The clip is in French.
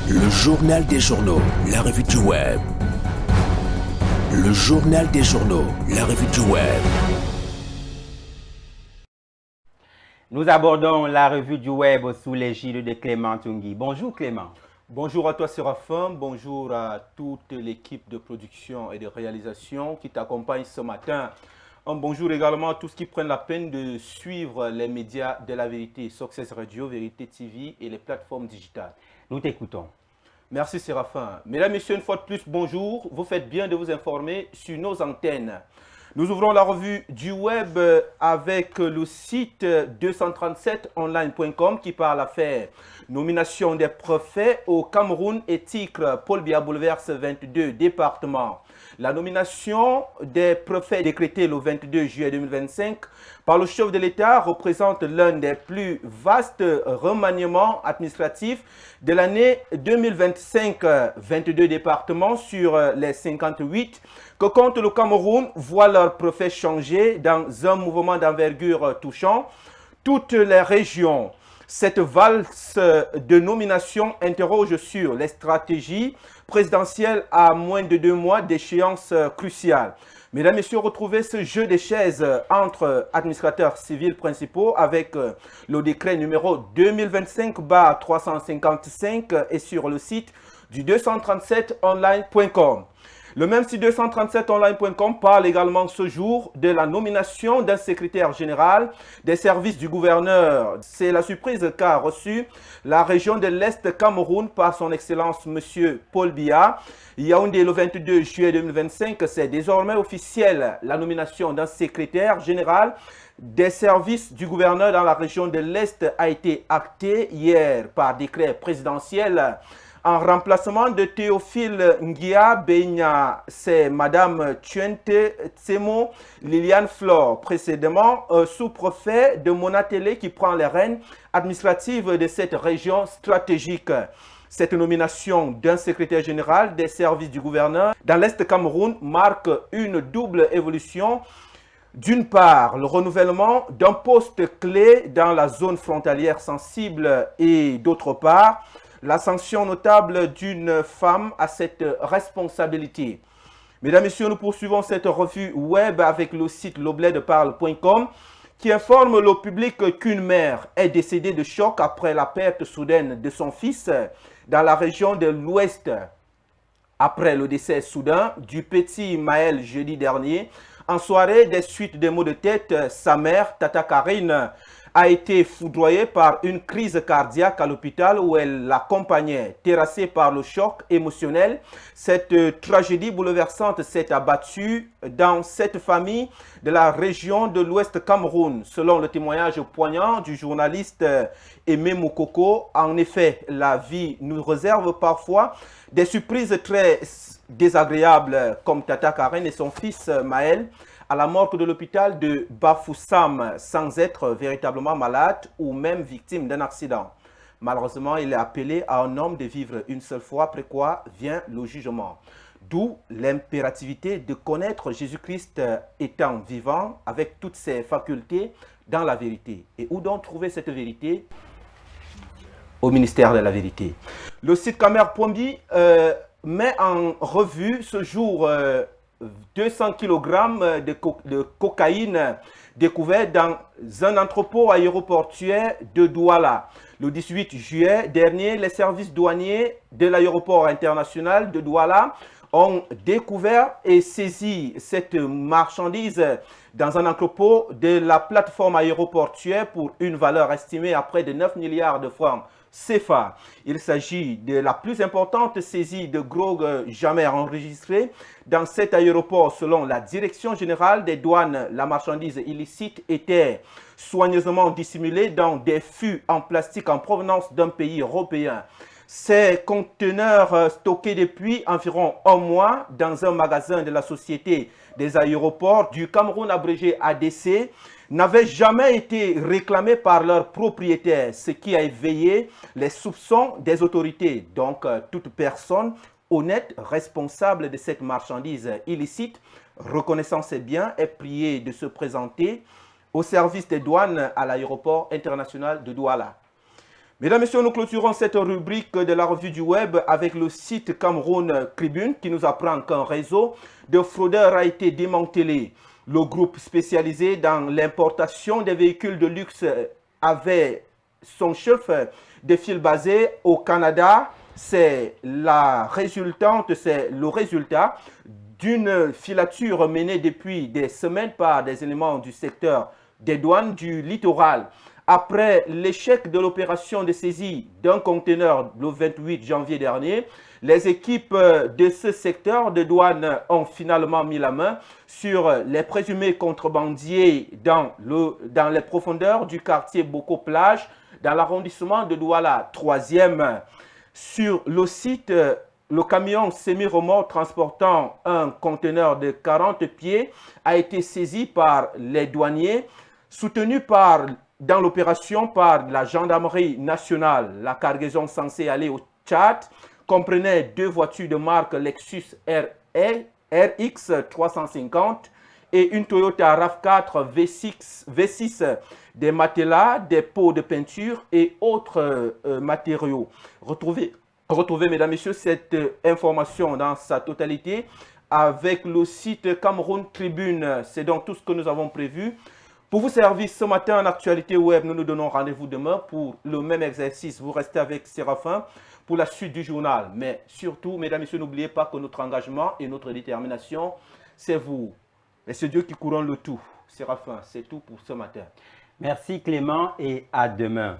Le journal des journaux, la revue du web. Le journal des journaux, la revue du web. Nous abordons la revue du web sous l'égide de Clément Tungui. Bonjour Clément. Bonjour à toi Séraphin, bonjour à toute l'équipe de production et de réalisation qui t'accompagne ce matin. Un bonjour également à tous qui prennent la peine de suivre les médias de la vérité, Success Radio, Vérité TV et les plateformes digitales. Nous t'écoutons. Merci Séraphin. Mesdames, Messieurs, une fois de plus, bonjour. Vous faites bien de vous informer sur nos antennes. Nous ouvrons la revue du web avec le site 237online.com qui parle affaires. Nomination des préfets au Cameroun et titre Paul Biya bouleverse 22 départements. La nomination des préfets décrétée le 22 juillet 2025 par le chef de l'État représente l'un des plus vastes remaniements administratifs de l'année 2025. 22 départements sur les 58 que compte le Cameroun voient leurs préfets changer dans un mouvement d'envergure touchant toutes les régions. Cette valse de nomination interroge sur les stratégies présidentielles à moins de 2 mois d'échéance cruciale. Mesdames, Messieurs, retrouvez ce jeu des chaises entre administrateurs civils principaux avec le décret numéro 2025-355 et sur le site du 237online.com. Le même site 237online.com parle également ce jour de la nomination d'un secrétaire général des services du gouverneur. C'est la surprise qu'a reçue la région de l'Est Cameroun par son Excellence M. Paul Biya. Yaoundé le 22 juillet 2025, c'est désormais officiel. La nomination d'un secrétaire général des services du gouverneur dans la région de l'Est a été actée hier par décret présidentiel. En remplacement de Théophile Ngia Benya, c'est Madame Tuente Tsemo Liliane Flore, précédemment sous-préfet de Monatélé qui prend les rênes administratives de cette région stratégique. Cette nomination d'un secrétaire général des services du gouverneur dans l'Est Cameroun marque une double évolution. D'une part, le renouvellement d'un poste clé dans la zone frontalière sensible et d'autre part, l'ascension notable d'une femme à cette responsabilité. Mesdames, Messieurs, nous poursuivons cette revue web avec le site lobledparle.com qui informe le public qu'une mère est décédée de choc après la perte soudaine de son fils dans la région de l'Ouest. Après le décès soudain du petit Maël jeudi dernier, en soirée des suites des maux de tête, sa mère, Tata Karine, a été foudroyée par une crise cardiaque à l'hôpital où elle l'accompagnait. Terrassée par le choc émotionnel, cette tragédie bouleversante s'est abattue dans cette famille de la région de l'Ouest Cameroun. Selon le témoignage poignant du journaliste Aimé Moukoko, en effet, la vie nous réserve parfois des surprises très désagréables comme Tata Karen et son fils Maël à la morgue de l'hôpital de Bafoussam sans être véritablement malade ou même victime d'un accident. Malheureusement, il est appelé à un homme de vivre une seule fois, après quoi vient le jugement. D'où l'impérativité de connaître Jésus-Christ étant vivant avec toutes ses facultés dans la vérité. Et où donc trouver cette vérité? Au ministère de la vérité. Le site Camer Pombi met en revue ce jour 200 kg de cocaïne découvert dans un entrepôt aéroportuaire de Douala. Le 18 juillet dernier, les services douaniers de l'aéroport international de Douala ont découvert et saisi cette marchandise dans un entrepôt de la plateforme aéroportuaire pour une valeur estimée à près de 9 milliards de francs CFA. Il s'agit de la plus importante saisie de drogue jamais enregistrée dans cet aéroport. Selon la Direction générale des douanes, la marchandise illicite était soigneusement dissimulée dans des fûts en plastique en provenance d'un pays européen. Ces conteneurs stockés depuis environ un mois dans un magasin de la Société des aéroports du Cameroun abrégé ADC n'avaient jamais été réclamés par leurs propriétaires, ce qui a éveillé les soupçons des autorités. Donc, toute personne honnête, responsable de cette marchandise illicite, reconnaissant ses biens, est priée de se présenter au service des douanes à l'aéroport international de Douala. Mesdames, Messieurs, nous clôturons cette rubrique de la revue du web avec le site Cameroun Tribune qui nous apprend qu'un réseau de fraudeurs a été démantelé. Le groupe spécialisé dans l'importation des véhicules de luxe avait son chef de file basé au Canada. C'est le résultat d'une filature menée depuis des semaines par des éléments du secteur des douanes du littoral. Après l'échec de l'opération de saisie d'un conteneur le 28 janvier dernier, les équipes de ce secteur de douane ont finalement mis la main sur les présumés contrebandiers dans les profondeurs du quartier Boko-Plage, dans l'arrondissement de Douala 3e. Sur le site, le camion semi-remorque transportant un conteneur de 40 pieds a été saisi par les douaniers, soutenu dans l'opération par la gendarmerie nationale. La cargaison censée aller au Tchad comprenait 2 voitures de marque Lexus RX 350 et une Toyota RAV4 V6, des matelas, des pots de peinture et autres matériaux. Retrouvez, mesdames, messieurs, cette information dans sa totalité avec le site Cameroun Tribune. C'est donc tout ce que nous avons prévu. Pour vous servir ce matin en actualité web, nous nous donnons rendez-vous demain pour le même exercice. Vous restez avec Séraphin pour la suite du journal. Mais surtout, mesdames et messieurs, n'oubliez pas que notre engagement et notre détermination, c'est vous. Et c'est Dieu qui couronne le tout. Séraphin, c'est tout pour ce matin. Merci Clément et à demain.